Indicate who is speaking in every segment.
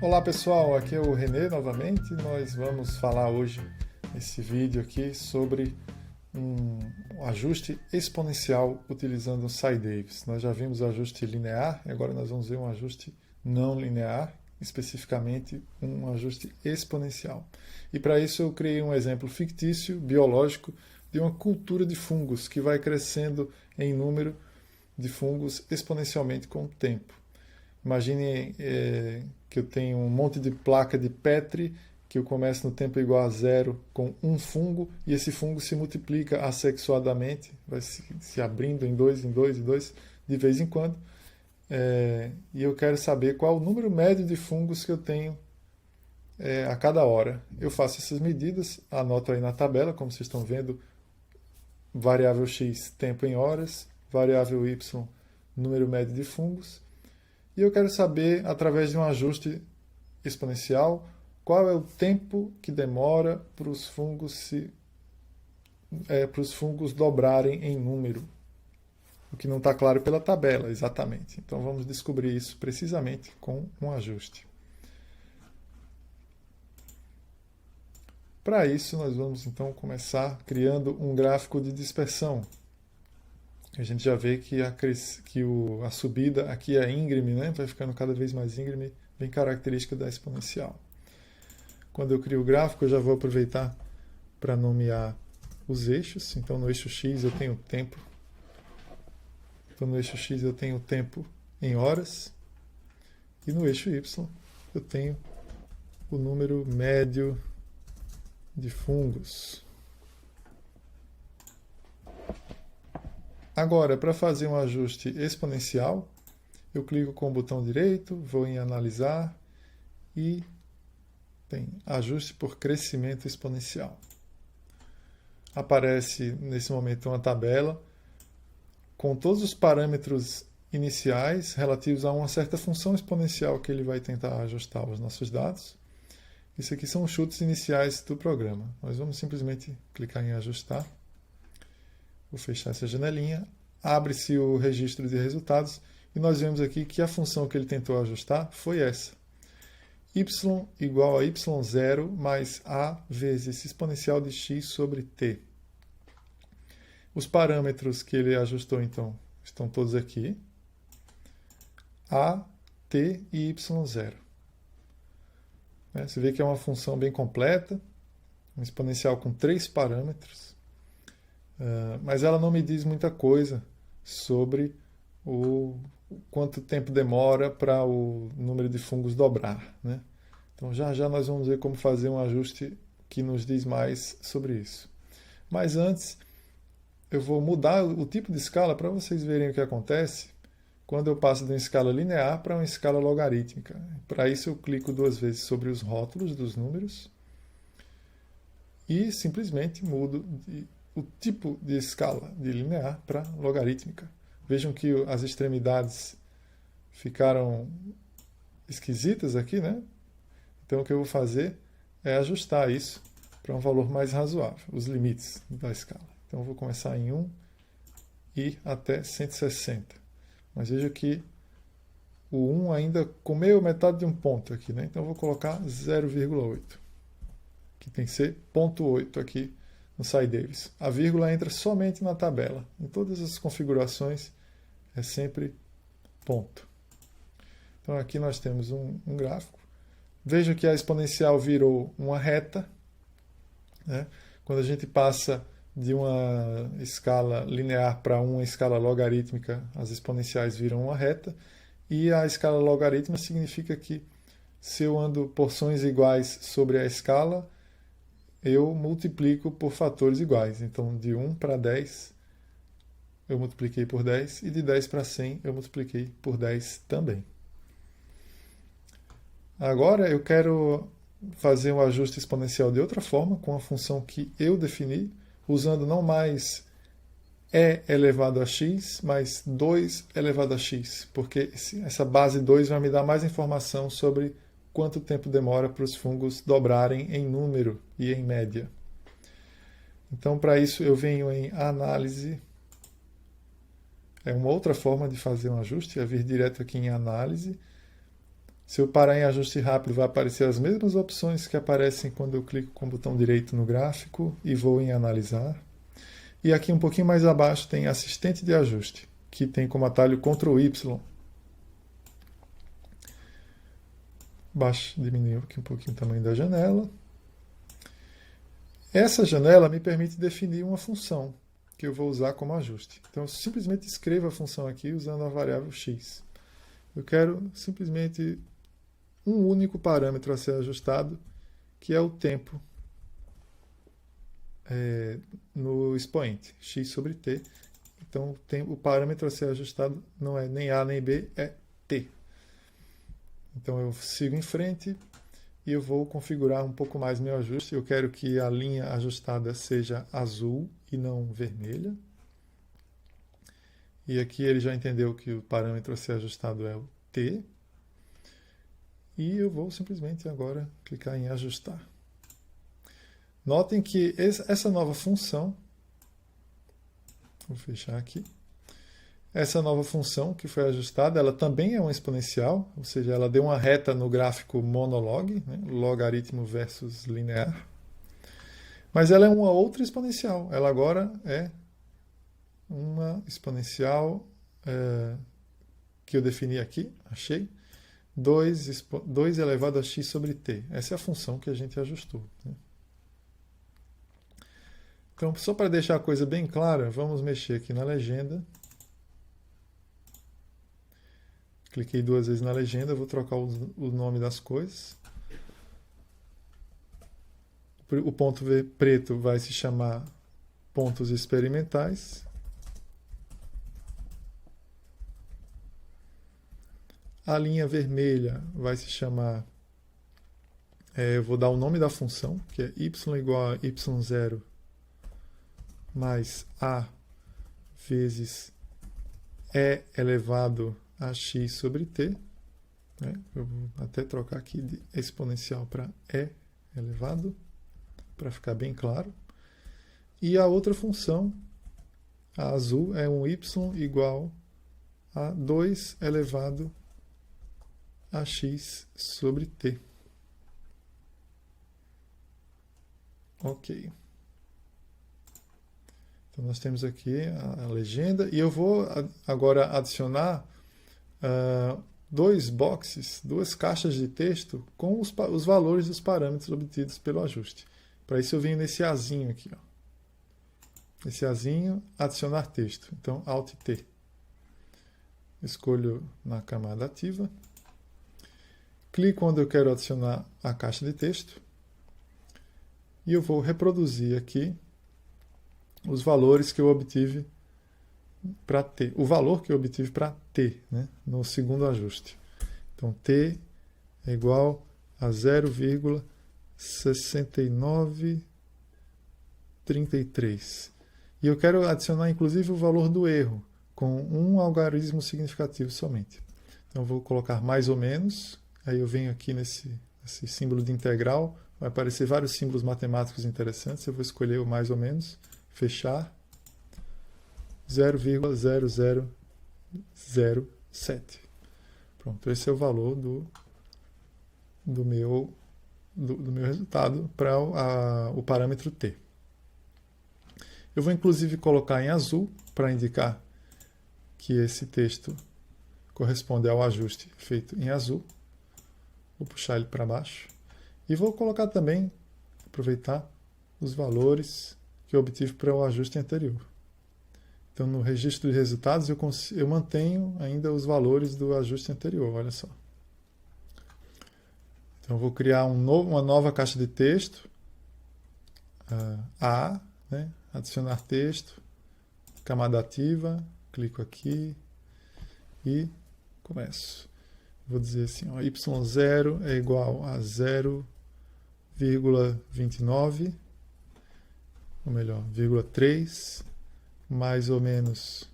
Speaker 1: Olá pessoal, aqui é o Renê novamente. Nós vamos falar hoje nesse vídeo aqui sobre um ajuste exponencial utilizando o Sci-Davis. Nós já vimos o ajuste linear e agora nós vamos ver um ajuste não linear, especificamente um ajuste exponencial. E para isso eu criei um exemplo fictício, biológico, de uma cultura de fungos que vai crescendo em número de fungos exponencialmente com o tempo. Imagine que eu tenho um monte de placa de Petri, que eu começo no tempo igual a zero com um fungo, e esse fungo se multiplica assexuadamente, vai se abrindo em dois, de vez em quando. E eu quero saber qual o número médio de fungos que eu tenho a cada hora. Eu faço essas medidas, anoto aí na tabela, como vocês estão vendo, variável x, tempo em horas, variável y, número médio de fungos. E eu quero saber, através de um ajuste exponencial, qual é o tempo que demora para os fungos dobrarem em número. O que não está claro pela tabela, exatamente. Então vamos descobrir isso precisamente com um ajuste. Para isso, nós vamos então começar criando um gráfico de dispersão. A gente já vê que a subida aqui é íngreme, né? Vai ficando cada vez mais íngreme, bem característica da exponencial. Quando eu crio o gráfico, eu já vou aproveitar para nomear os eixos. Então, no eixo X eu tenho tempo. Então, no eixo X eu tenho tempo em horas. E no eixo Y eu tenho o número médio de fungos. Agora, para fazer um ajuste exponencial, eu clico com o botão direito, vou em analisar e tem ajuste por crescimento exponencial. Aparece nesse momento uma tabela com todos os parâmetros iniciais relativos a uma certa função exponencial que ele vai tentar ajustar os nossos dados. Isso aqui são os chutes iniciais do programa. Nós vamos simplesmente clicar em ajustar. Vou fechar essa janelinha, abre-se o registro de resultados e nós vemos aqui que a função que ele tentou ajustar foi essa. Y igual a y0 mais a vezes exponencial de x sobre t. Os parâmetros que ele ajustou, então, estão todos aqui. A, t e y0. Você vê que é uma função bem completa, um exponencial com 3 parâmetros. Mas ela não me diz muita coisa sobre o quanto tempo demora para o número de fungos dobrar, né? Então já nós vamos ver como fazer um ajuste que nos diz mais sobre isso. Mas antes, eu vou mudar o tipo de escala para vocês verem o que acontece quando eu passo de uma escala linear para uma escala logarítmica. Para isso eu clico 2 vezes sobre os rótulos dos números e simplesmente mudo o tipo de escala de linear para logarítmica. Vejam que as extremidades ficaram esquisitas aqui, né? Então o que eu vou fazer é ajustar isso para um valor mais razoável, os limites da escala. Então eu vou começar em 1 e até 160. Mas veja que o 1 ainda comeu metade de um ponto aqui, né? Então eu vou colocar 0,8, que tem que ser 0,8 aqui no Sci-Davis. A vírgula entra somente na tabela. Em todas as configurações é sempre ponto. Então aqui nós temos um gráfico. Veja que a exponencial virou uma reta, né? Quando a gente passa de uma escala linear para uma escala logarítmica, as exponenciais viram uma reta. E a escala logarítmica significa que se eu ando porções iguais sobre a escala, eu multiplico por fatores iguais. Então, de 1 para 10, eu multipliquei por 10, e de 10 para 100, eu multipliquei por 10 também. Agora, eu quero fazer um ajuste exponencial de outra forma, com a função que eu defini, usando não mais e elevado a x, mas 2 elevado a x, porque essa base 2 vai me dar mais informação sobre quanto tempo demora para os fungos dobrarem em número e em média. Então, para isso, eu venho em análise. É uma outra forma de fazer um ajuste, é vir direto aqui em análise, Se eu parar em ajuste rápido, vai aparecer as mesmas opções que aparecem quando eu clico com o botão direito no gráfico e vou em analisar. E aqui um pouquinho mais abaixo tem assistente de ajuste, que tem como atalho Ctrl Y. Diminuir aqui um pouquinho o tamanho da janela. Essa janela me permite definir uma função que eu vou usar como ajuste. Então eu simplesmente escrevo a função aqui usando a variável x. Eu quero simplesmente um único parâmetro a ser ajustado, que é o tempo no expoente, x sobre t. Então o parâmetro a ser ajustado não é nem a nem b, é t. Então eu sigo em frente e eu vou configurar um pouco mais meu ajuste. Eu quero que a linha ajustada seja azul e não vermelha. E aqui ele já entendeu que o parâmetro a ser ajustado é o t. E eu vou simplesmente agora clicar em ajustar. Notem que essa nova função, vou fechar aqui, essa nova função que foi ajustada, ela também é uma exponencial, ou seja, ela deu uma reta no gráfico monolog, né, logaritmo versus linear, mas ela é uma outra exponencial, ela agora é uma exponencial que eu defini aqui, achei, 2 elevado a x sobre t. Essa é a função que a gente ajustou, né? Então, só para deixar a coisa bem clara, vamos mexer aqui na legenda. Cliquei 2 vezes na legenda, vou trocar o nome das coisas. O ponto preto vai se chamar pontos experimentais. A linha vermelha vai se chamar, eu vou dar o nome da função, que é y igual a y0 mais a vezes e elevado a x sobre t. Né? Eu vou até trocar aqui de exponencial para e elevado, para ficar bem claro. E a outra função, a azul, é um y igual a 2 elevado a x sobre t. Ok. Então nós temos aqui a legenda e eu vou agora adicionar 2 boxes, 2 caixas de texto com os valores dos parâmetros obtidos pelo ajuste. Para isso eu venho nesse azinho aqui, ó. Esse azinho, adicionar texto. Então Alt T. Escolho na camada ativa. Clico onde eu quero adicionar a caixa de texto. E eu vou reproduzir aqui os valores que eu obtive para T. O valor que eu obtive para T, né, no segundo ajuste. Então, T é igual a 0,6933. E eu quero adicionar, inclusive, o valor do erro, com um algarismo significativo somente. Então, eu vou colocar mais ou menos. Aí eu venho aqui nesse símbolo de integral. Vai aparecer vários símbolos matemáticos interessantes. Eu vou escolher o mais ou menos. Fechar. 0,0007. Pronto, esse é o valor do meu resultado para o parâmetro t. Eu vou inclusive colocar em azul para indicar que esse texto corresponde ao ajuste feito em azul. Vou puxar ele para baixo. E vou colocar também, aproveitar, os valores que eu obtive para o ajuste anterior. Então, no registro de resultados, eu mantenho ainda os valores do ajuste anterior, olha só. Então, eu vou criar uma nova caixa de texto, A, né? Adicionar texto, camada ativa, clico aqui e começo. Vou dizer assim, ó, y0 é igual a 0,29, ou melhor, 0,3, mais ou menos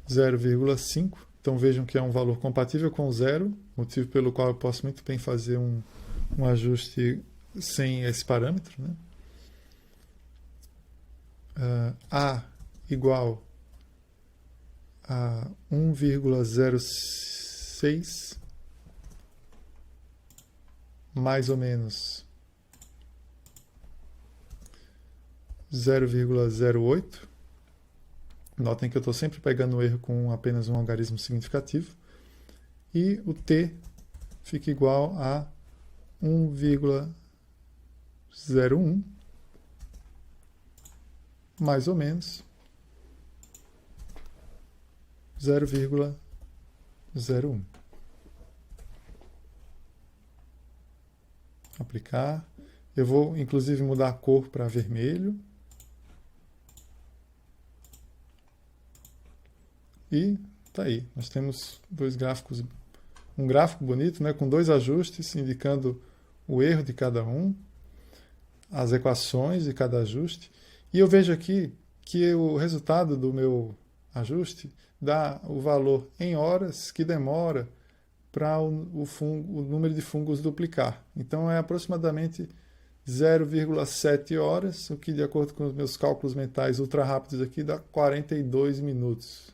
Speaker 1: 0,5. Então vejam que é um valor compatível com zero, motivo pelo qual eu posso muito bem fazer um ajuste sem esse parâmetro, né? A igual a 1,06, mais ou menos 0,08. Notem que eu estou sempre pegando o erro com apenas um algarismo significativo. E o t fica igual a 1,01, mais ou menos 0,01. Aplicar. Eu vou, inclusive, mudar a cor para vermelho. E tá aí. Nós temos dois gráficos, um gráfico bonito, né, com dois ajustes, indicando o erro de cada um, as equações de cada ajuste. E eu vejo aqui que o resultado do meu ajuste dá o valor em horas que demora para o número de fungos duplicar. Então é aproximadamente 0,7 horas, o que, de acordo com os meus cálculos mentais ultra rápidos aqui, dá 42 minutos.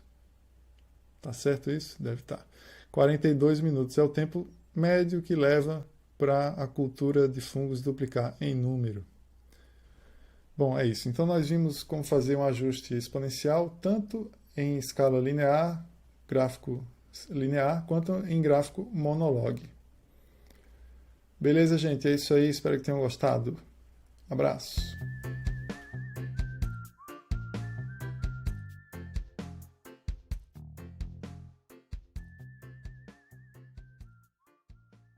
Speaker 1: Tá certo isso? Deve estar. 42 minutos é o tempo médio que leva para a cultura de fungos duplicar em número. Bom, é isso. Então nós vimos como fazer um ajuste exponencial, tanto em escala linear, gráfico linear, quanto em gráfico monologue. Beleza, gente? É isso aí. Espero que tenham gostado. Abraço.